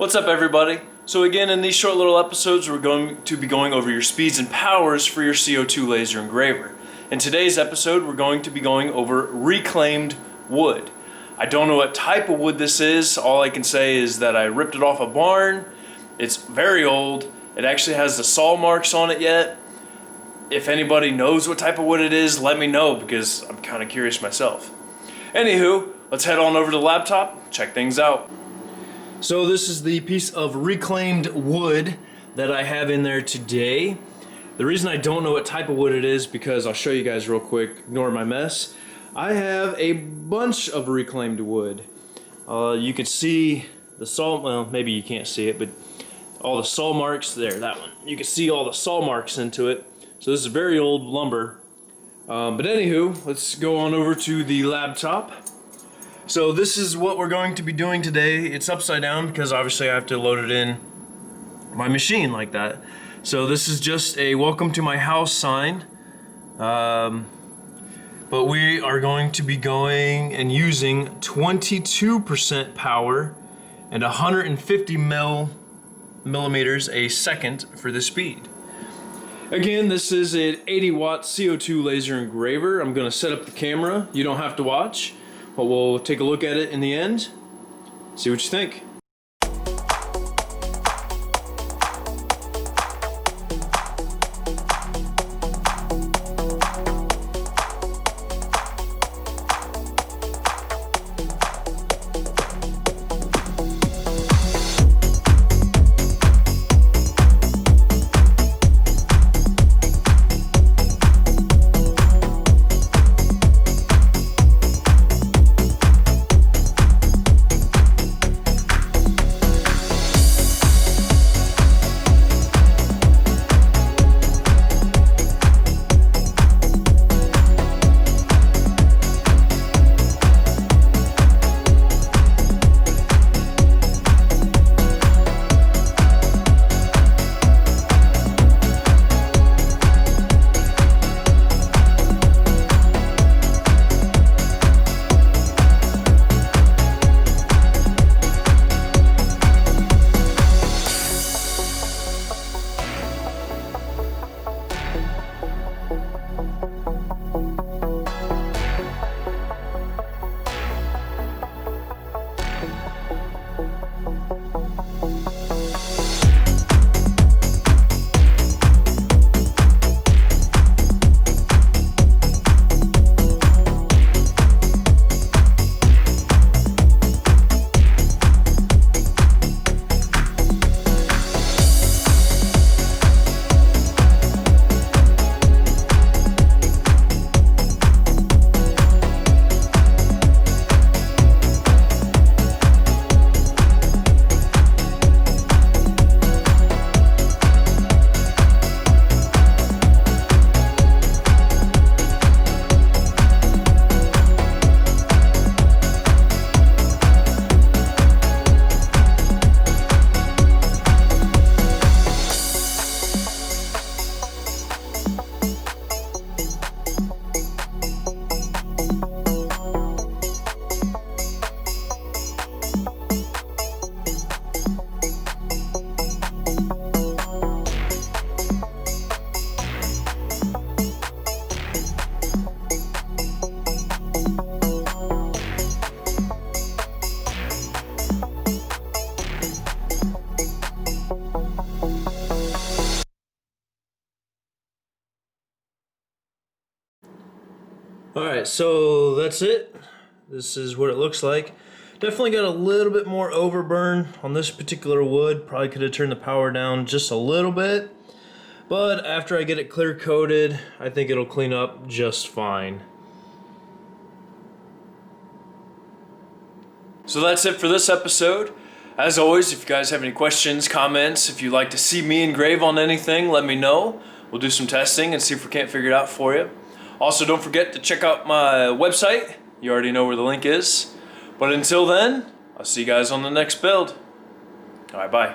What's up, everybody? So again, in these short little episodes, we're going to be going over your speeds and powers for your CO2 laser engraver. In today's episode, we're going to be going over reclaimed wood. I don't know what type of wood this is. All I can say is that I ripped it off a barn. It's very old. It actually has the saw marks on it yet. If anybody knows what type of wood it is, let me know because I'm kind of curious myself. Anywho, let's head on over to the laptop, check things out. So this is the piece of reclaimed wood that I have in there today. The reason I don't know what type of wood it is because I'll show you guys real quick, ignore my mess. I have a bunch of reclaimed wood. You can see the saw, well maybe you can't see it, but all the saw marks there, that one. You can see all the saw marks into it. So this is very old lumber. But anywho, let's go on over to the laptop. So this is what we're going to be doing today. It's upside down because obviously I have to load it in my machine like that. So this is just a welcome to my house sign. But we are going to be going and using 22% power and 150 millimeters a second for the speed. Again, this is an 80 watt CO2 laser engraver. I'm gonna set up the camera. You don't have to watch. But we'll take a look at it in the end, see what you think. Alright, so that's it. This is what it looks like. Definitely got a little bit more overburn on this particular wood. Probably could have turned the power down just a little bit. But after I get it clear coated, I think it'll clean up just fine. So that's it for this episode. As always, if you guys have any questions, comments, if you'd like to see me engrave on anything, let me know. We'll do some testing and see if we can't figure it out for you. Also, don't forget to check out my website. You already know where the link is. But until then, I'll see you guys on the next build. All right, bye.